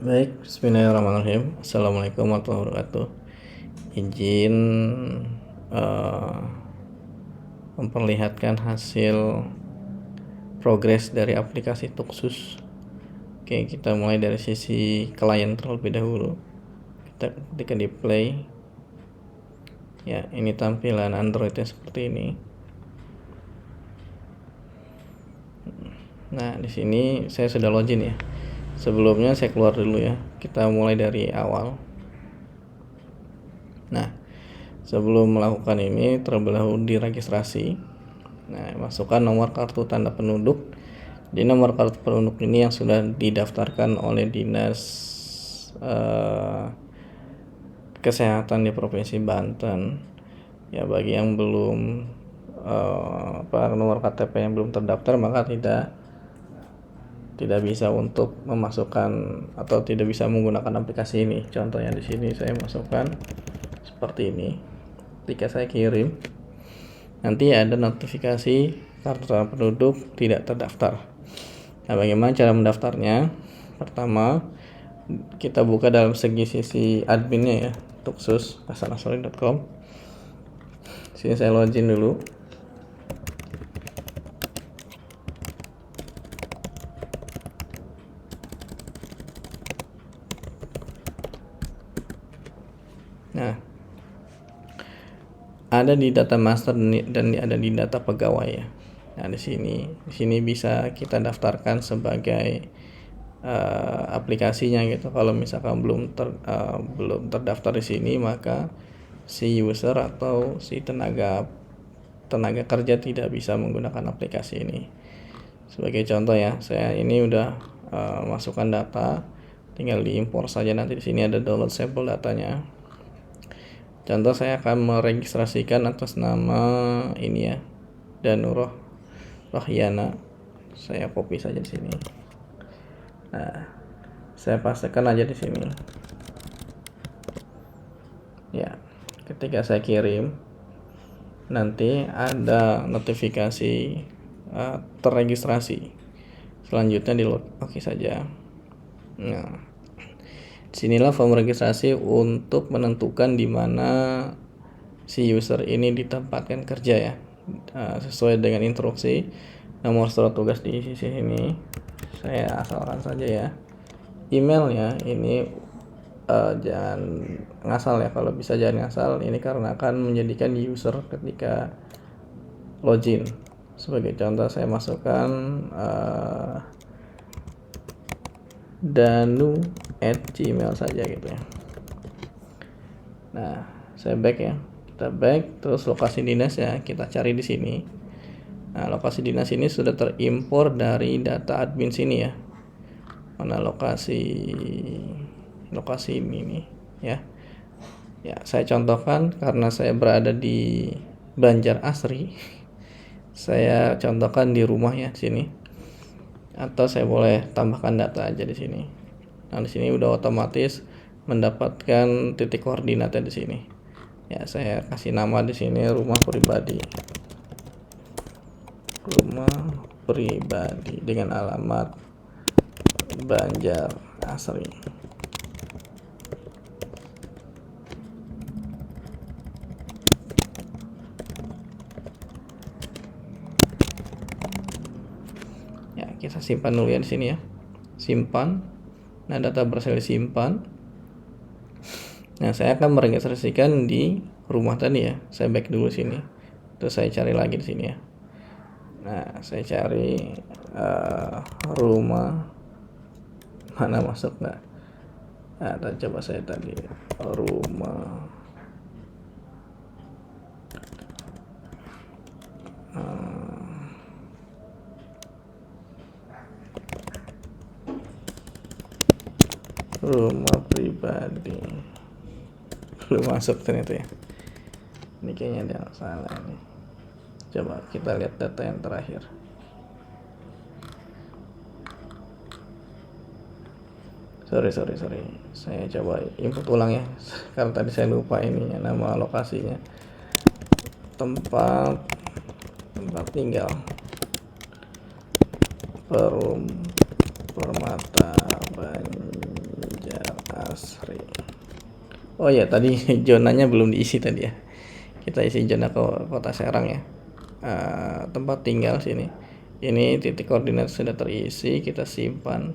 Baik, bismillahirrahmanirrahim. Assalamualaikum warahmatullahi wabarakatuh. Izin memperlihatkan hasil progres dari aplikasi Tuxus. Oke, kita mulai dari sisi klien terlebih dahulu. Kita ketika di play, ya ini tampilan Androidnya seperti ini. Nah, di sini saya sudah login ya. Sebelumnya saya keluar dulu ya. Kita mulai dari awal. Nah, sebelum melakukan ini terlebih dahulu diregistrasi. Nah, masukkan nomor kartu tanda penduduk. Di nomor kartu penduduk ini yang sudah didaftarkan oleh Dinas Kesehatan di Provinsi Banten. Ya, bagi yang belum nomor KTP yang belum terdaftar, maka tidak bisa untuk memasukkan atau tidak bisa menggunakan aplikasi ini. Contohnya di sini saya masukkan seperti ini. Ketika saya kirim, nanti ada notifikasi kartu tanda penduduk tidak terdaftar. Nah, bagaimana cara mendaftarnya? Pertama, kita buka dalam sisi adminnya ya, tuxus@hasanasrori.com. Sini saya login dulu. Nah, ada di data master dan ada di data pegawai ya. Nah, di sini bisa kita daftarkan sebagai aplikasinya gitu. Kalau misalkan belum terdaftar di sini, maka si user atau si tenaga kerja tidak bisa menggunakan aplikasi ini. Sebagai contoh ya, saya ini udah masukkan data, tinggal diimpor saja. Nanti di sini ada download sampel datanya. Contoh, saya akan meregistrasikan atas nama ini ya, Danuroh Rohyana. Saya copy saja di sini. Nah, saya pastikan aja di sini. Ya, ketika saya kirim, nanti ada notifikasi terregistrasi. Selanjutnya di oke saja. Nah, disinilah form registrasi untuk menentukan di mana si user ini ditempatkan kerja ya. Sesuai dengan instruksi, nomor surat tugas di sisi sini saya asalkan saja ya. Emailnya ini jangan ngasal ya, kalau bisa jangan ngasal, ini karena akan menjadikan user ketika login. Sebagai contoh, saya masukkan danu@gmail saja gitu ya. Nah, saya back ya. Kita back, terus lokasi dinas ya kita cari di sini. Nah, lokasi dinas ini sudah terimpor dari data admin sini ya. Mana lokasi ini nih ya. Ya, saya contohkan karena saya berada di Banjar Asri. Saya contohkan di rumah ya sini. Atau saya boleh tambahkan data aja di sini. Nah, di sini udah otomatis mendapatkan titik koordinatnya di sini. Ya, saya kasih nama di sini rumah pribadi. Rumah pribadi dengan alamat Banjar Asri. Ya, kita simpan dulu ya di sini ya. Simpan. Nah, data berhasil disimpan. Nah, saya akan meregistrasikan di rumah tadi ya. Saya back dulu sini. Terus saya cari lagi di sini ya. Nah, saya cari rumah, mana masuk nggak? Nah, coba saya tadi rumah rumah pribadi belum masuk ternyata ya. Ini kayaknya ada yang salah nih. Coba kita lihat data yang terakhir. Sorry. Saya coba input ulang ya, karena tadi saya lupa ini nama lokasinya. Tempat tinggal Permata Banjar Asri. Oh ya, tadi zonanya belum diisi tadi ya. Kita isi zona kota Serang ya. Tempat tinggal sini. Ini titik koordinat sudah terisi, kita simpan.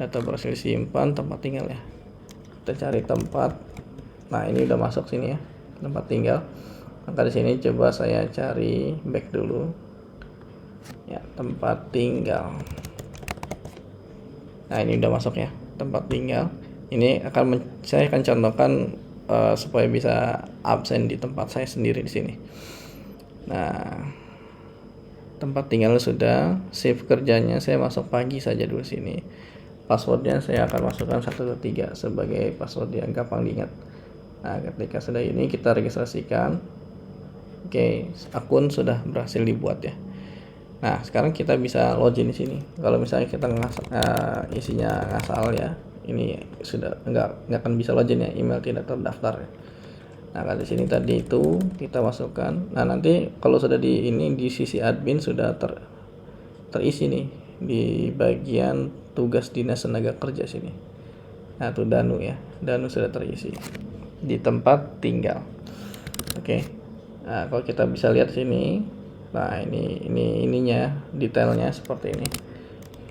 Data berhasil simpan, tempat tinggal ya. Kita cari tempat. Nah, ini udah masuk sini ya. Tempat tinggal. Maka di sini coba saya cari back dulu. Ya, tempat tinggal. Nah, ini udah masuk ya, tempat tinggal. Ini saya akan contohkan supaya bisa absen di tempat saya sendiri di sini. Nah, tempat tinggal sudah, shift kerjanya saya masuk pagi saja dulu sini. Passwordnya saya akan masukkan 123 sebagai password yang gampang diingat. Nah, ketika sudah ini kita registrasikan. Oke, akun sudah berhasil dibuat ya. Nah, sekarang kita bisa login di sini. Kalau misalnya kita isinya ngasal ya, ini sudah nggak akan bisa login ya, email tidak terdaftar ya. Nah, di sini tadi itu kita masukkan. Nah, nanti kalau sudah di sisi admin sudah terisi nih di bagian tugas dinas tenaga kerja sini. Nah, itu Danu ya. Danu sudah terisi di tempat tinggal. Oke. Nah, kalau kita bisa lihat sini, nah ininya detailnya seperti ini.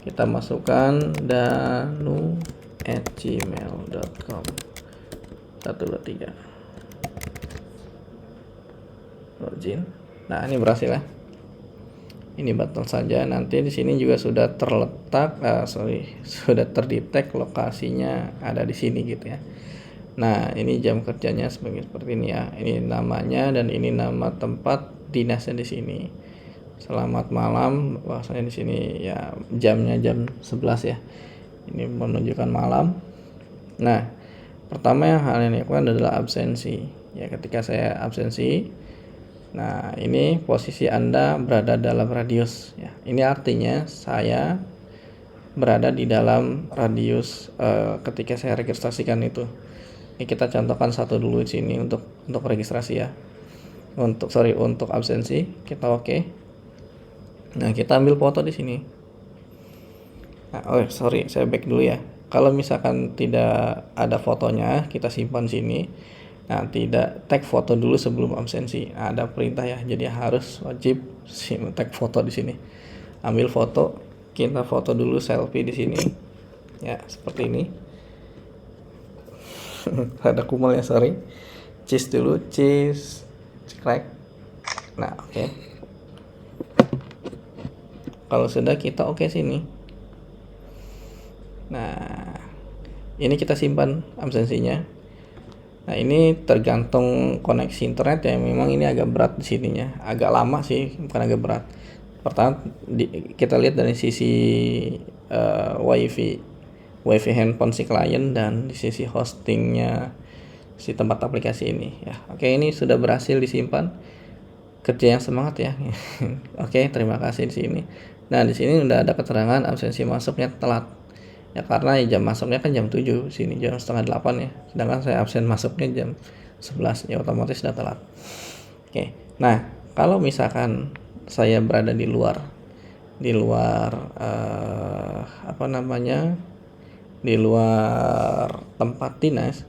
Kita masukkan danu@gmail.com 123 login. Nah, ini berhasil ya. Ini batal saja. Nanti di sini juga sudah terletak sudah terdetek lokasinya ada di sini gitu ya. Nah, ini jam kerjanya seperti ini ya. Ini namanya dan ini nama tempat dinasnya di sini. Selamat malam, bahasanya di sini ya, jamnya jam 11 ya. Ini menunjukkan malam. Nah, pertama yang hal yang dilakukan adalah absensi. Ya, ketika saya absensi, nah ini posisi Anda berada dalam radius ya. Ini artinya saya berada di dalam radius ketika saya registrasikan itu. Ini kita contohkan satu dulu di sini untuk registrasi ya. Untuk absensi kita oke. Nah, kita ambil foto di sini. Nah, saya back dulu ya. Kalau misalkan tidak ada fotonya, kita simpan sini. Nah, tidak tag foto dulu sebelum absensi. Nah, ada perintah ya. Jadi harus wajib tag foto di sini. Ambil foto, kita foto dulu selfie di sini. Ya, seperti ini. Ada kumal ya, sorry. Cheese dulu, cheese. Cekrek. Nah, oke. Kalau sudah kita oke sini. Nah, ini kita simpan absensinya. Nah, ini tergantung koneksi internet ya. Memang ini agak berat di sininya. Agak lama sih, bukan agak berat. Pertama kita lihat dari sisi wifi handphone si klien dan di sisi hostingnya si tempat aplikasi ini ya. Oke, ini sudah berhasil disimpan. Kerja yang semangat ya. Oke, terima kasih di sini. Nah, di sini udah ada keterangan absensi masuknya telat. Ya karena jam masuknya kan jam 7, sini jam setengah 8 ya. Sedangkan saya absen masuknya jam 11, ya otomatis sudah telat. Oke. Nah, kalau misalkan saya berada di luar di luar tempat dinas,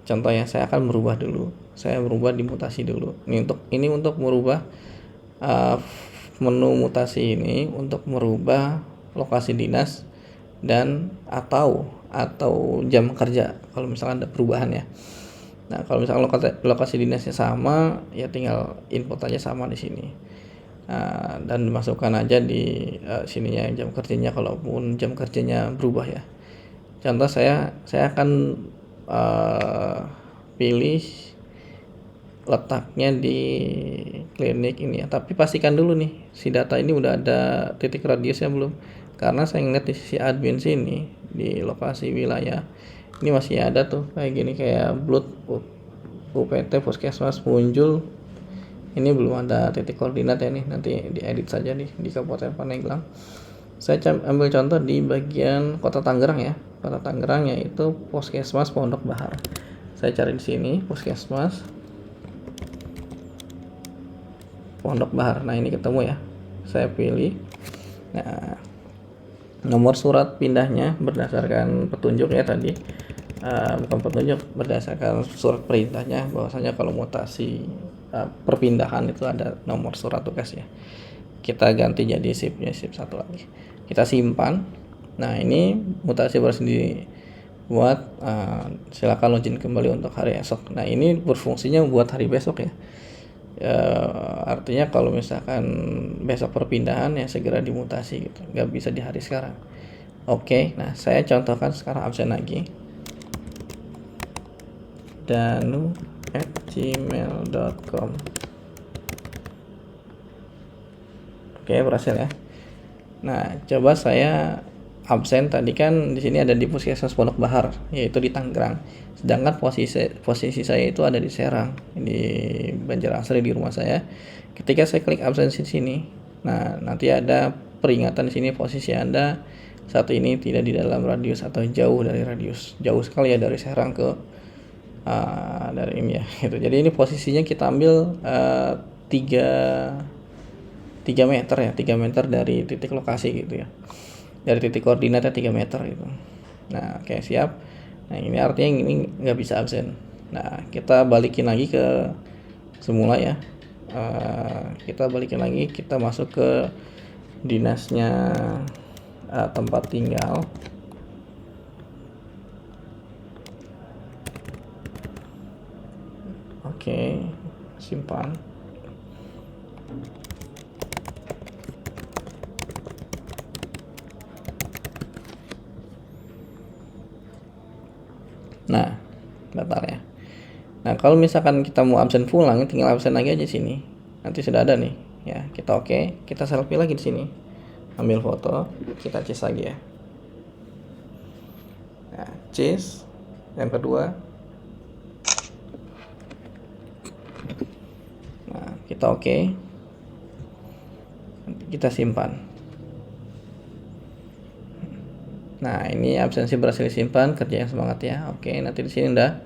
contohnya saya akan merubah dulu. Saya merubah di mutasi dulu. Ini untuk merubah menu mutasi ini untuk merubah lokasi dinas dan atau jam kerja kalau misalkan ada perubahan ya. Nah, kalau misalkan lokasi dinasnya sama, ya tinggal input aja sama di sini. Dan dimasukkan aja di sininya jam kerjanya kalaupun jam kerjanya berubah ya. Contoh saya akan pilih letaknya di klinik ini ya, tapi pastikan dulu nih si data ini udah ada titik radiusnya belum, karena saya ngeliat di sisi admin sini di lokasi wilayah ini masih ada tuh kayak gini, kayak blood UPT puskesmas muncul, ini belum ada titik koordinat ya. Nih nanti diedit saja nih di Kabupaten Pandeglang. Saya ambil contoh di bagian Kota Tangerang ya. Kota Tangerang yaitu Puskesmas Pondok Bahar. Saya cari di sini Puskesmas Pondok Bahar. Nah, ini ketemu ya. Saya pilih. Nah, nomor surat pindahnya berdasarkan petunjuk ya tadi. bukan petunjuk, berdasarkan surat perintahnya bahwasanya kalau mutasi perpindahan itu ada nomor surat tugas ya. Kita ganti jadi shiftnya shift 1 lagi. Kita simpan. Nah, ini mutasi baru dibuat, silakan login kembali untuk hari esok. Nah, ini berfungsinya buat hari besok ya. Artinya kalau misalkan besok perpindahan ya segera dimutasi gitu, nggak bisa di hari sekarang. Oke, nah saya contohkan sekarang absen lagi. danu@gmail.com. Oke, berhasil ya. Nah, coba saya absen tadi kan di sini ada di Puskesmas Pondok Bahar, yaitu di Tangerang. Sedangkan posisi saya itu ada di Serang, di Banjarasri di rumah saya. Ketika saya klik absen di sini, nah nanti ada peringatan di sini posisi Anda saat ini tidak di dalam radius atau jauh dari radius. Jauh sekali ya dari Serang ke dari ini ya gitu. Jadi ini posisinya kita ambil 3 meter ya, 3 meter dari titik lokasi gitu ya, dari titik koordinatnya 3 meter gitu. Nah, oke, siap. Nah, ini artinya ini nggak bisa absen. Nah, kita balikin lagi ke semula ya. Kita balikin lagi, kita masuk ke dinasnya, tempat tinggal. Oke, simpan. Nah, batal ya. Nah, kalau misalkan kita mau absen pulang, tinggal absen lagi aja sini. Nanti sudah ada nih. Ya, kita oke, kita selfie lagi di sini. Ambil foto, kita cis lagi ya. Nah, cis. Yang kedua. Nah, kita oke. Kita simpan. Nah, ini absensi berhasil disimpan, kerja yang semangat ya. Oke, nanti di sini udah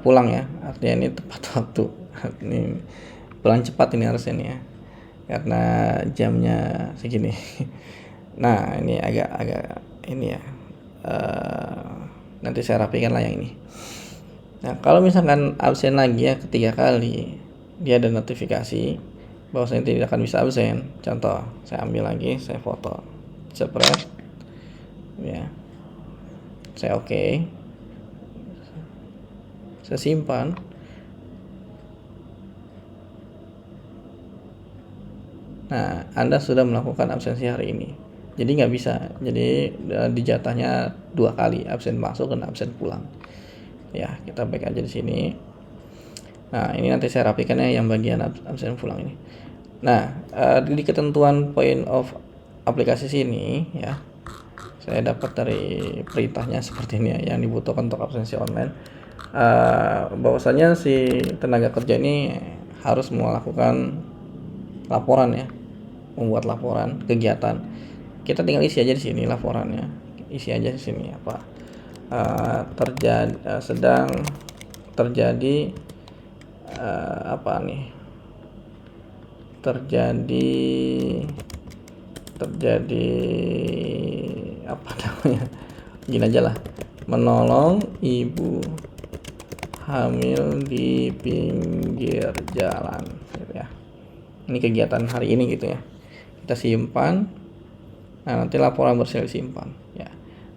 pulang ya. Artinya ini tepat waktu. Ini pulang cepat ini harusnya nih ya. Karena jamnya segini. Nah, ini agak ini ya. Nanti saya rapikan lah yang ini. Nah, kalau misalkan absen lagi ya ketiga kali, dia ada notifikasi bahwasanya tidak akan bisa absen. Contoh, saya ambil lagi, saya foto, spread, ya, saya oke, saya simpan. Nah, Anda sudah melakukan absensi hari ini. Jadi nggak bisa. Jadi di jatahnya 2 kali, absen masuk dan absen pulang. Ya, kita back aja di sini. Nah, ini nanti saya rapikannya yang bagian absen pulang ini. Nah, di ketentuan point of aplikasi sini ya, saya dapat dari perintahnya seperti ini ya, yang dibutuhkan untuk absensi online. Bahwasanya si tenaga kerja ini harus melakukan laporan ya, membuat laporan kegiatan. Kita tinggal isi aja di sini laporannya, isi aja di sini apa sedang terjadi apa nih, terjadi apa namanya, gini aja lah, menolong ibu hamil di pinggir jalan gitu ya. Ini kegiatan hari ini gitu ya. Kita simpan. Nah, nanti laporan berhasil disimpan ya.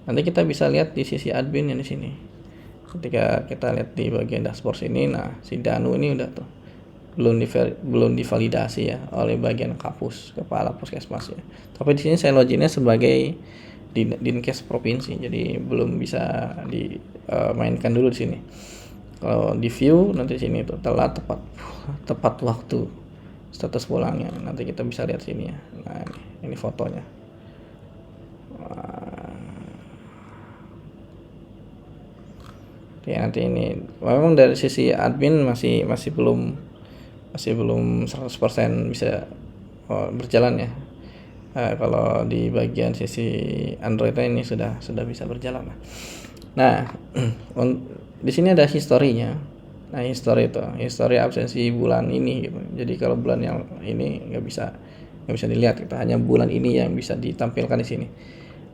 Nanti kita bisa lihat di sisi admin yang di sini. Ketika kita lihat di bagian dashboard sini, nah si Danu ini udah tuh belum divalidasi ya oleh bagian kapus, kepala puskesmas ya. Tapi di sini saya loginnya sebagai Dinkes provinsi, jadi belum bisa dimainkan dulu di sini. Kalau di view nanti di sini tuh telat tepat waktu status pulangnya. Nanti kita bisa lihat sini ya. Nah, ini fotonya. Ya, nanti ini memang dari sisi admin masih belum 100% bisa berjalan ya. Kalau di bagian sisi Android ini sudah bisa berjalan. Nah, di sini ada historinya. Nah, history absensi bulan ini gitu. Jadi kalau bulan yang ini nggak bisa dilihat, kita hanya bulan ini yang bisa ditampilkan di sini.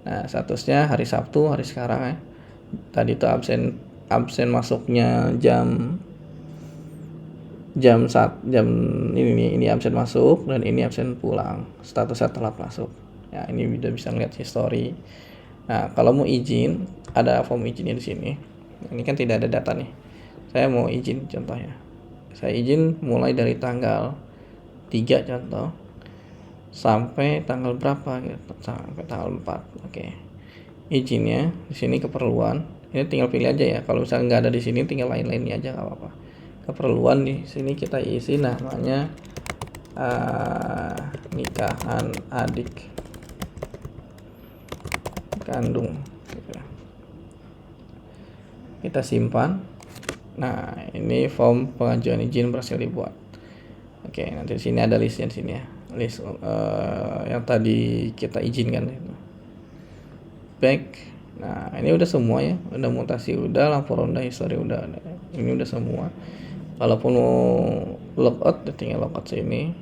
Nah, statusnya hari Sabtu, hari sekarang ya. Tadi tuh absen masuknya jam ini absen masuk dan ini absen pulang, statusnya telat masuk. Ya, ini udah bisa ngeliat history. Nah, kalau mau izin, ada form izinnya di sini. Ini kan tidak ada data nih. Saya mau izin contohnya. Saya izin mulai dari tanggal 3 contoh sampai tanggal berapa gitu, sampai tanggal 4. Oke. Izinnya di sini keperluan. Ini tinggal pilih aja ya. Kalau misalnya nggak ada di sini tinggal lain-lainnya aja nggak apa-apa. Keperluan di sini kita isi namanya nikahan adik kandung. Kita simpan. Nah, ini form pengajuan izin berhasil dibuat. Oke, nanti di sini ada listnya di sini ya. List yang tadi kita izinkan. Back. Nah, ini udah semua ya. Udah mutasi udah, laporan udah, history udah. Ini udah semua. Kalaupun mau logout, tinggal logout sini.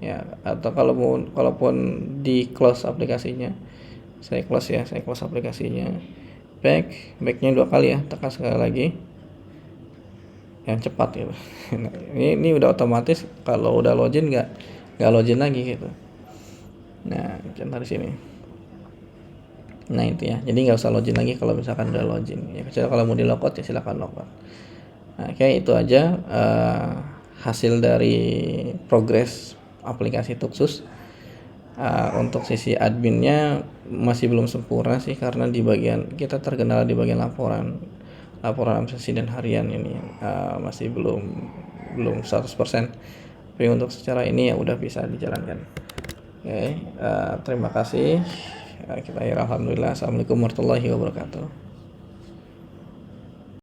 Ya, atau kalaupun di close aplikasinya, saya close aplikasinya. Backnya 2 kali ya, tekan sekali lagi. Yang cepat gitu. ini udah otomatis kalau udah login nggak login lagi gitu. Nah, contoh di sini. Nah, itu ya. Jadi nggak usah login lagi kalau misalkan udah login. Ya, kecuali kalau mau di logout ya silakan logout. Nah, kayak itu aja hasil dari progres aplikasi Tuxus. Untuk sisi adminnya masih belum sempurna sih, karena di bagian kita terkendala di bagian laporan absensi dan harian ini masih belum 100%. Tapi untuk secara ini ya udah bisa dijalankan. Oke, terima kasih. Kita akhir alhamdulillah. Assalamualaikum warahmatullahi wabarakatuh.